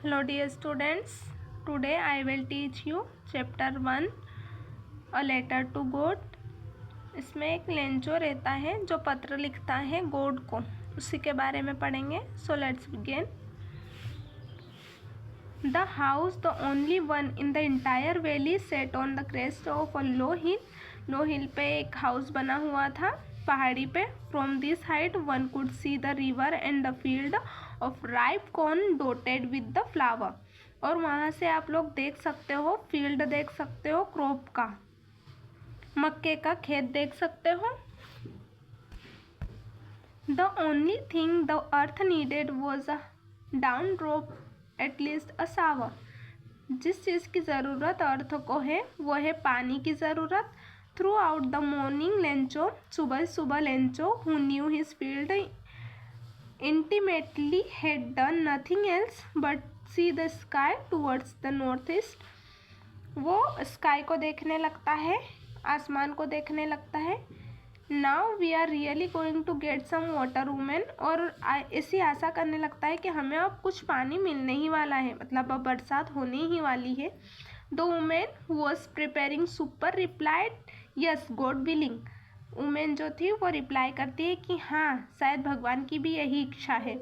Hello dear students, today I will teach you chapter 1 a letter to goat। इसमें एक Lencho रहता है जो पत्र लिखता है गोड को, उसी के बारे में पढ़ेंगे। So let's begin. The house, the only one in the entire valley, sat on the crest of a low hill। लो हिल पे एक हाउस बना हुआ था पहाड़ी पे। From this height one could see the river and the field of ripe corn dotted with the flower। और वहाँ से आप लोग देख सकते हो, फील्ड देख सकते हो क्रॉप का, मक्के का खेत देख सकते हो। The only thing the earth needed was a down drop, at least a shower। जिस चीज़ की ज़रूरत अर्थ को है वो है पानी की ज़रूरत। Throughout the morning Lencho, सुबह सुबह Lencho, who knew his field intimately had done nothing else but see the sky towards the north east. वो स्काई को देखने लगता है, आसमान को देखने लगता है। Now we are really going to get some water woman. और ऐसी आशा करने लगता है कि हमें अब कुछ पानी मिलने ही वाला है, मतलब अब बरसात होने ही वाली है। The women was preparing super replied yes God willing. Women जो थी वो रिप्लाई करती है कि हाँ, शायद भगवान की भी यही इच्छा है।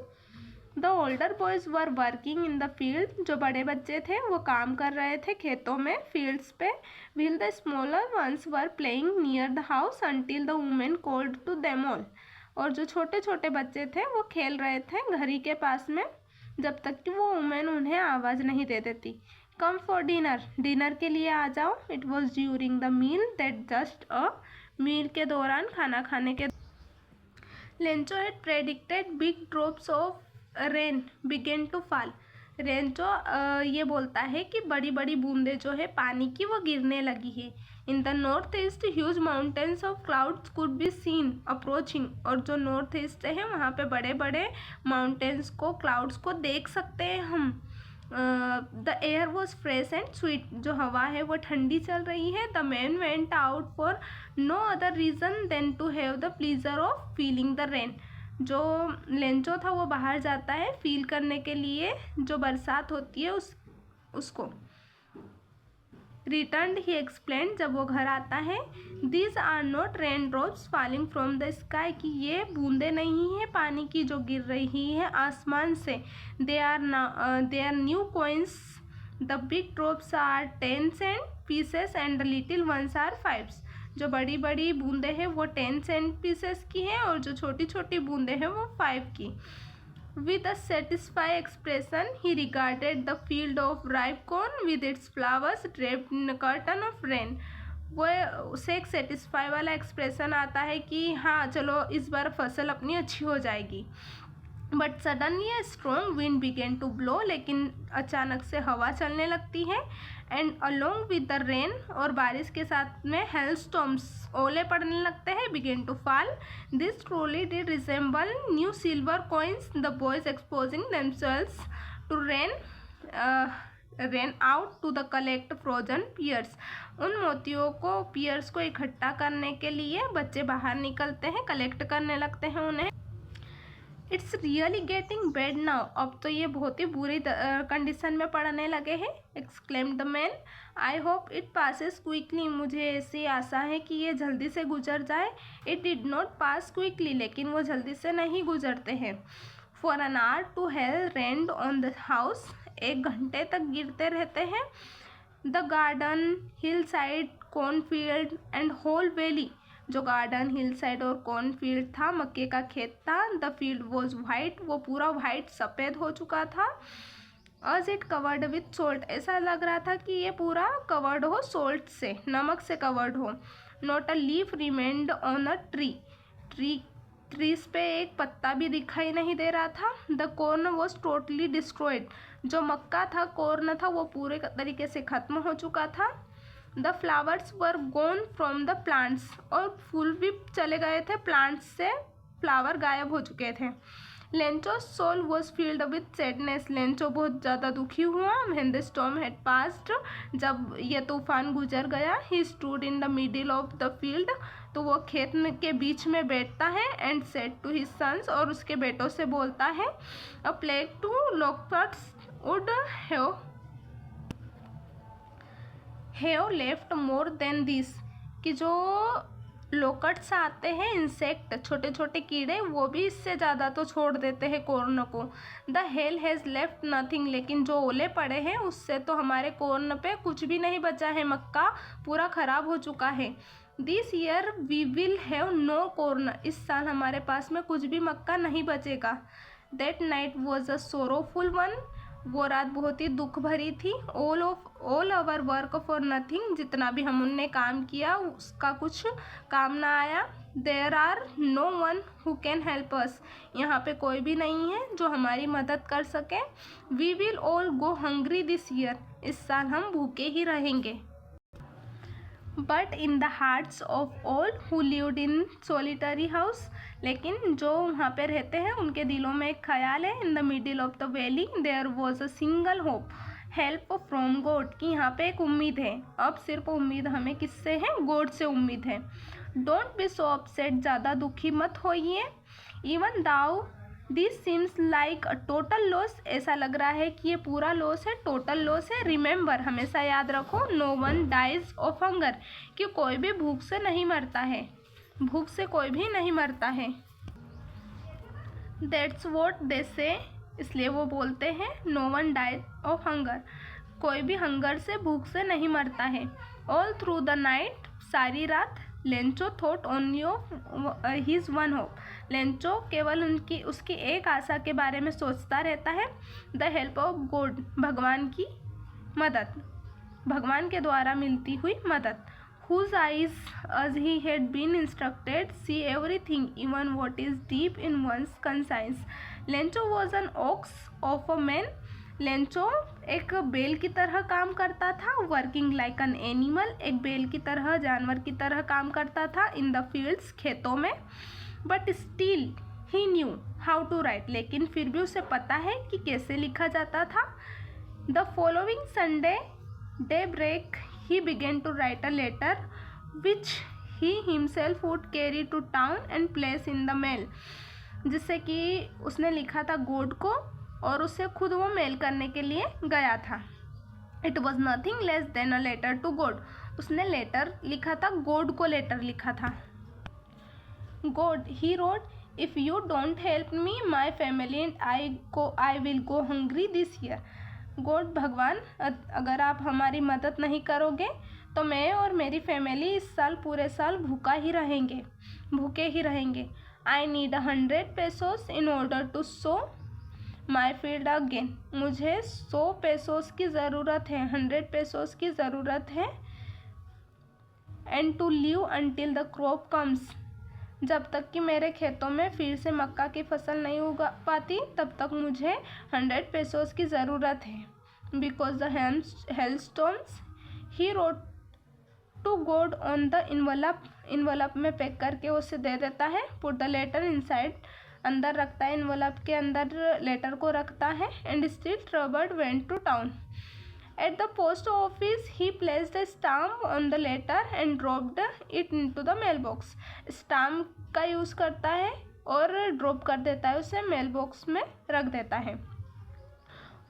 The older boys were working in the field. जो बड़े बच्चे थे वो काम कर रहे थे खेतों में, फील्ड्स पे। While the smaller ones were playing near the house until the woman called to them all. और जो छोटे छोटे बच्चे थे वो खेल रहे थे घड़ी के पास में, जब तक कि वो वुमेन उन्हें आवाज़ नहीं दे देती। कम फॉर डिनर, डिनर के लिए आ जाओ। It was during the meal that just a, meal के दौरान, खाना खाने के। Lencho had predicted big drops of rain began to fall. रेंचो ये बोलता है कि बड़ी बड़ी बूंदें जो है पानी की वो गिरने लगी है। In the north east huge mountains of clouds could be seen approaching. और जो नॉर्थ ईस्ट है वहाँ पे बड़े बड़े माउंटेन्स को, क्लाउड्स को देख सकते हैं हम। The air was fresh and sweet. जो हवा है वो ठंडी चल रही है। The man went out for no other reason than to have the pleasure of feeling the rain. जो लेंचो था वो बाहर जाता है फील करने के लिए जो बरसात होती है उसको। रिटर्न ही एक्सप्लेन, जब वो घर आता है, these are not raindrops falling from the sky, कि ये बूंदे नहीं है पानी की जो गिर रही है आसमान से। They are new coins. The big drops are 10 cent pieces and the little ones are 5। जो बड़ी बड़ी बूंदे हैं वो 10 सेंट पीसेस की हैं और जो छोटी छोटी बूंदे हैं वो 5 की। With a satisfy expression he regarded the field of ripe corn with its flowers draped in curtain of rain. वो उसे एक सेटिस्फाई वाला एक्सप्रेशन आता है कि हाँ चलो इस बार फसल अपनी अच्छी हो जाएगी। But suddenly a strong wind began to blow. लेकिन अचानक से हवा चलने लगती है। And along with the rain, और बारिश के साथ में हेल स्टॉर्म्स, ओले पड़ने लगते हैं, began to fall. This truly did resemble new silver coins, the boys exposing themselves to rain out to the collect frozen pearls. उन मोतियों को, पियर्स को इकट्ठा करने के लिए बच्चे बाहर निकलते हैं, कलेक्ट करने लगते हैं उन्हें। It's really getting bad now. अब तो ये बहुत ही बुरी कंडीशन में पड़ने लगे हैं। Exclaimed the man, I hope it passes quickly. मुझे ऐसी आशा है कि ये जल्दी से गुजर जाए। It did not pass quickly, लेकिन वो जल्दी से नहीं गुजरते हैं। For an hour to hail rained on the house. 1 घंटे तक गिरते रहते हैं। The garden, hillside, cornfield and whole valley. जो गार्डन, हिल साइड और कॉर्नफील्ड था, मक्के का खेत था। द फील्ड वॉज वाइट, वो पूरा वाइट सफ़ेद हो चुका था। अज इट कवर्ड विथ सोल्ट, ऐसा लग रहा था कि ये पूरा कवर्ड हो सोल्ट से, नमक से कवर्ड हो। Not a leaf remained on a trees पे एक पत्ता भी दिखाई नहीं दे रहा था। The corn was totally destroyed. जो मक्का था, कॉर्न था, वो पूरे तरीके से ख़त्म हो चुका था। The flowers were gone from the plants, और फूल भी चले गए थे प्लांट्स से, फ्लावर गायब हो चुके थे। लेंचो सोल was filled with sadness. Lencho बहुत ज़्यादा दुखी हुआ। When the storm had passed, जब ये तूफान गुजर गया। He stood in the middle of the field, तो वो खेत के बीच में बैठता है। And said to his sons, और उसके बेटों से बोलता है, a plague to locusts would have left more than this, कि जो लोकट्स आते हैं, इंसेक्ट, छोटे छोटे कीड़े, वो भी इससे ज़्यादा तो छोड़ देते हैं कॉर्न को। The hell has left nothing, लेकिन जो ओले पड़े हैं उससे तो हमारे कॉर्न पे कुछ भी नहीं बचा है, मक्का पूरा ख़राब हो चुका है। This year we will have no corn, इस साल हमारे पास में कुछ भी मक्का नहीं बचेगा। That night was a sorrowful one, वो रात बहुत ही दुख भरी थी। All our work for nothing, जितना भी हमने काम किया उसका कुछ काम ना आया। There are no one who can help us, यहाँ पे कोई भी नहीं है जो हमारी मदद कर सके। We will all go hungry this year, इस साल हम भूखे ही रहेंगे। But in the hearts of all who lived in solitary house, लेकिन जो वहाँ पे रहते हैं उनके दिलों में एक ख्याल है। In the middle of the valley there was a single hope, help from God, कि यहाँ पे एक उम्मीद है। अब सिर्फ उम्मीद हमें किससे है? गॉड से उम्मीद है। डोंट बी सो अपसेट, ज़्यादा दुखी मत होइए। Even though this seems like a total loss, ऐसा लग रहा है कि ये पूरा लॉस है, टोटल लॉस है। रिमेंबर, हमेशा याद रखो, no one dies of hunger, कि कोई भी भूख से नहीं मरता है, भूख से कोई भी नहीं मरता है। दैट्स वॉट दे से, इसलिए वो बोलते हैं no one dies of hunger, कोई भी हंगर से, भूख से नहीं मरता है। ऑल थ्रू द नाइट, सारी रात, Lencho thought only of his one hope, Lencho केवल उसकी एक आशा के बारे में सोचता रहता है। द हेल्प ऑफ गॉड, भगवान की मदद, भगवान के द्वारा मिलती हुई मदद। Whose eyes, as he had been instructed, see everything, even what is deep in one's conscience. Lencho was an ox of a man. Lencho एक बेल की तरह काम करता था। वर्किंग लाइक एन एनिमल, एक बेल की तरह, जानवर की तरह काम करता था। इन द फील्ड्स, खेतों में। But still he knew how to write, लेकिन फिर भी उसे पता है कि कैसे लिखा जाता था। The following Sunday daybreak he began to write a letter which he himself would carry to town and place in the mail, जिससे कि उसने लिखा था गॉड को और उसे खुद वो मेल करने के लिए गया था। It was nothing less than a letter to God, उसने लेटर लिखा था, गॉड को लेटर लिखा था। God, he wrote, if you don't help me, my family and I will go hungry this year. God, भगवान, अगर आप हमारी मदद नहीं करोगे तो मैं और मेरी फैमिली इस साल, पूरे साल भूखा ही रहेंगे, भूखे ही रहेंगे। I need 100 pesos in order to sow my field again, मुझे 100 pesos की ज़रूरत है, 100 pesos की ज़रूरत है। And to live until the crop comes, जब तक कि मेरे खेतों में फिर से मक्का की फसल नहीं उगा पाती, तब तक मुझे 100 pesos की ज़रूरत है। Because the hailstones, he wrote to God on the envelope में पैक करके उसे दे देता है। पुट द लेटर इनसाइड, अंदर रखता है, इन्वलप के अंदर लेटर को रखता है। And still troubled went to town. At the post office, he placed a stamp on the letter and dropped it into the mailbox. Stamp का यूज़ करता है और ड्रॉप कर देता है, उसे मेल बॉक्स में रख देता है।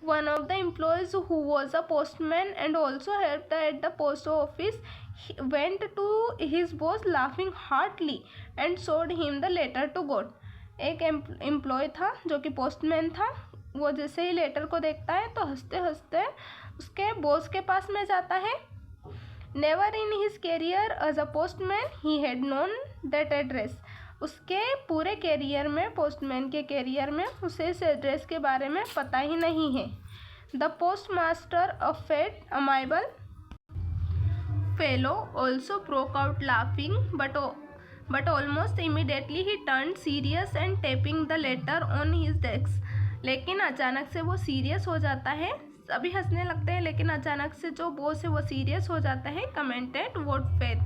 One of the employees who was a postman and also helped at the post office went to his boss laughing heartily and showed him the letter to God. एक employ था जो कि postman था, वो जैसे ही लेटर को देखता है तो हंसते हंसते उसके बॉस के पास में जाता है। Never in his career as a postman he had known that address, उसके पूरे कैरियर में, पोस्टमैन के कैरियर में, उसे इस एड्रेस के बारे में पता ही नहीं है। The postmaster a fat amiable fellow also broke out laughing but almost immediately he turned serious and tapping the letter on his desk. लेकिन अचानक से वो सीरियस हो जाता है, सभी हंसने लगते हैं, लेकिन अचानक से जो बॉस है वो सीरियस हो जाता है। कमेंटेड व्हाट फेथ,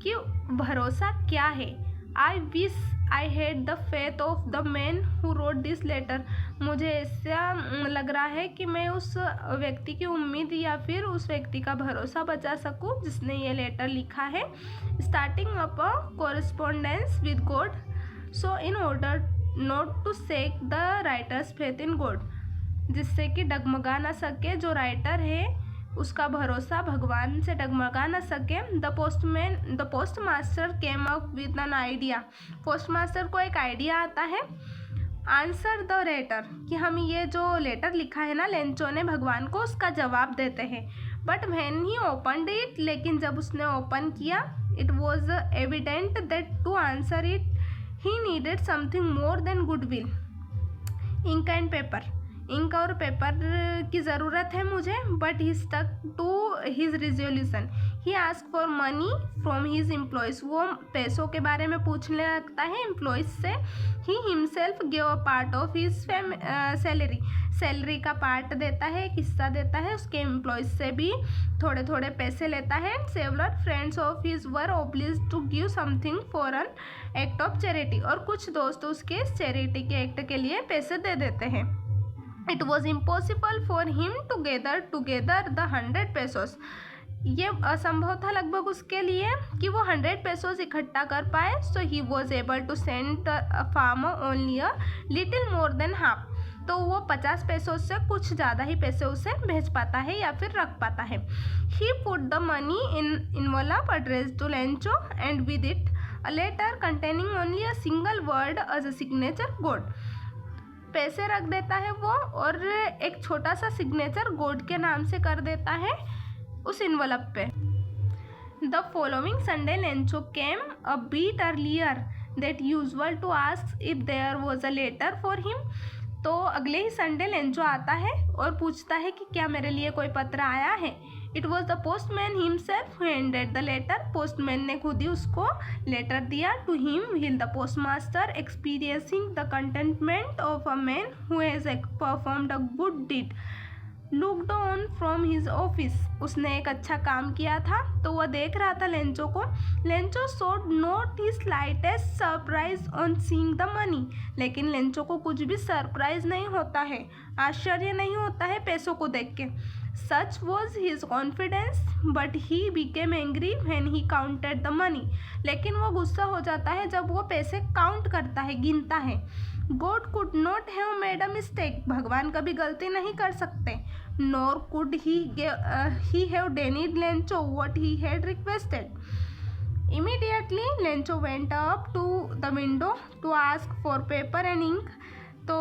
कि भरोसा क्या है। I wish I had the faith of the man who wrote this letter, मुझे ऐसा लग रहा है कि मैं उस व्यक्ति की उम्मीद या फिर उस व्यक्ति का भरोसा बचा सकूं जिसने ये लेटर लिखा है। Starting up a correspondence with God, so in order not to shake the writer's faith in God, जिससे कि डगमगा ना सके। जो राइटर है उसका भरोसा भगवान से डगमगा ना सके। The post master came up with an idea. Post master को एक आइडिया आता है। आंसर द लेटर, कि हम ये जो लेटर लिखा है ना लेंचो ने भगवान को, उसका जवाब देते हैं। But when he opened it, लेकिन जब उसने ओपन किया, it was evident that to answer it he needed something more than goodwill, ink and paper. Ink और पेपर की ज़रूरत है मुझे। But he stuck to his resolution. He ask for money from his employees. वो पैसों के बारे में पूछने लगता है एम्प्लॉयज़ से। He himself give a part of his salary का पार्ट देता है, एक हिस्सा देता है। उसके एम्प्लॉयज़ से भी थोड़े थोड़े पैसे लेता है। Several friends of his were obliged to give something for an act of charity. और कुछ दोस्त उसके चैरिटी के एक्ट के लिए पैसे दे देते हैं। It was impossible for him to gather together the 100 pesos. ये असंभव था लगभग उसके लिए कि वो 100 pesos इकट्ठा कर पाए। So he was able to send the farmer only a little more than half. तो वो 50 pesos से कुछ ज़्यादा ही पैसे उसे भेज पाता है या फिर रख पाता है। He put the money in envelope addressed to Lencho and with it a letter containing only a single word as a signature gold. पैसे रख देता है वो और एक छोटा सा सिग्नेचर गोड के नाम से कर देता है उस इन्वलप पे। The following Sunday Lencho came a bit earlier that usual to ask if there was a letter for him. तो अगले ही संडे लेंचो आता है और पूछता है कि क्या मेरे लिए कोई पत्र आया है। It was the postman himself who handed the letter. Postman ने खुद ही उसको लेटर दिया to him while the postmaster experiencing the contentment of a man who has performed a good deed looked on from his office. उसने एक अच्छा काम किया था तो वह देख रहा था लेंचो को। Lencho showed not he slightest surprise on seeing the money. लेकिन लेंचो को कुछ भी सरप्राइज नहीं होता है, आश्चर्य नहीं होता है पैसों को देख के। Such was his confidence, but he became angry when he counted the money. लेकिन वो गुस्सा हो जाता है जब वो पैसे काउंट करता है, गिनता है। God could not have made a mistake. भगवान कभी गलती नहीं कर सकते। Nor could he have denied Lencho what he had requested. Immediately, Lencho went up to the window to ask for paper and ink. तो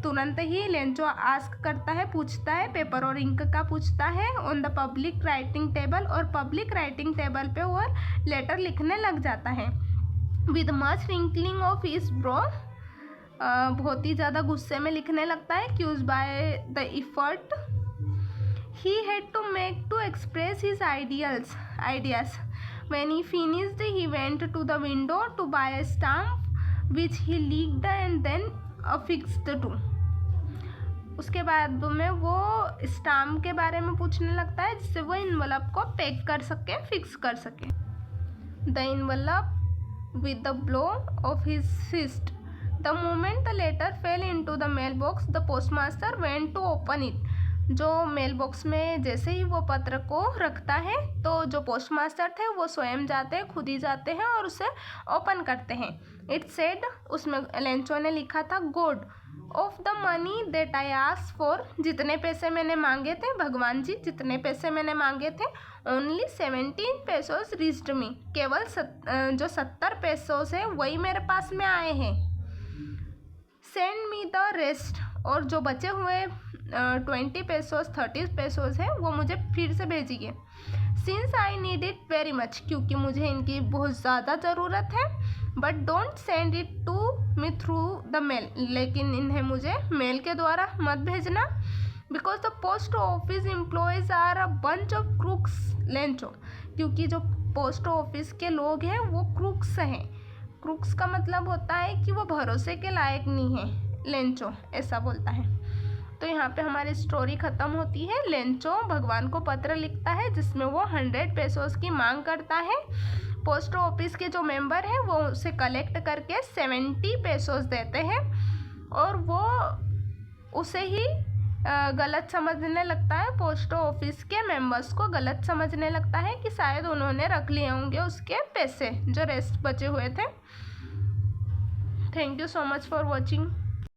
तुरंत ही लेंचो आस्क करता है, पूछता है, पेपर और इंक का पूछता है on the public writing table. और पब्लिक राइटिंग टेबल पे वो लेटर लिखने लग जाता है। With much wrinkling of his brow, बहुत ही ज़्यादा गुस्से में लिखने लगता है। Caused by the effort he had to make to express his ideas. When he finished he went to the window to buy a stamp which he licked and then affixed to. उसके बाद में वो stamp के बारे में पूछने लगता है जिससे वो इन्वलप को पैक कर सके, फिक्स कर सके। The envelope with the blow of his fist. The moment the letter fell into the mailbox the postmaster went to open it. जो मेल बॉक्स में जैसे ही वो पत्र को रखता है तो जो पोस्टमास्टर थे वो स्वयं जाते हैं, खुद ही जाते हैं और उसे ओपन करते हैं। इट सेड, उसमें लेंचो ने लिखा था, गोड of the money that I ask for. जितने पैसे मैंने मांगे थे भगवान जी, जितने पैसे मैंने मांगे थे, ओनली 17 पेसोस रीच्ड मी। केवल जो 70 पेसोस है वही मेरे पास में आए हैं। Send me the rest. और जो बचे हुए 20 पेसोस 30 पेसोस है वो मुझे फिर से भेजिए। Since I need it very much, क्योंकि मुझे इनकी बहुत ज़्यादा ज़रूरत है। But don't send it to me through the mail, लेकिन इन्हें मुझे मेल के द्वारा मत भेजना। Because the post office employees are a bunch of crooks Lencho, क्योंकि जो पोस्ट ऑफिस के लोग हैं वो क्रूक्स हैं। क्रूक्स का मतलब होता है कि वो भरोसे के लायक नहीं है, लेंचो ऐसा बोलता है। तो यहाँ पे हमारी स्टोरी ख़त्म होती है। लेंचो भगवान को पत्र लिखता है जिसमें वो 100 पेसोस की मांग करता है। पोस्ट ऑफिस के जो मेंबर हैं वो उसे कलेक्ट करके 70 पेसोस देते हैं और वो उसे ही गलत समझने लगता है। पोस्ट ऑफिस के मेंबर्स को गलत समझने लगता है कि शायद उन्होंने रख लिए होंगे उसके पैसे जो रेस्ट बचे हुए थे। Thank you so much for watching.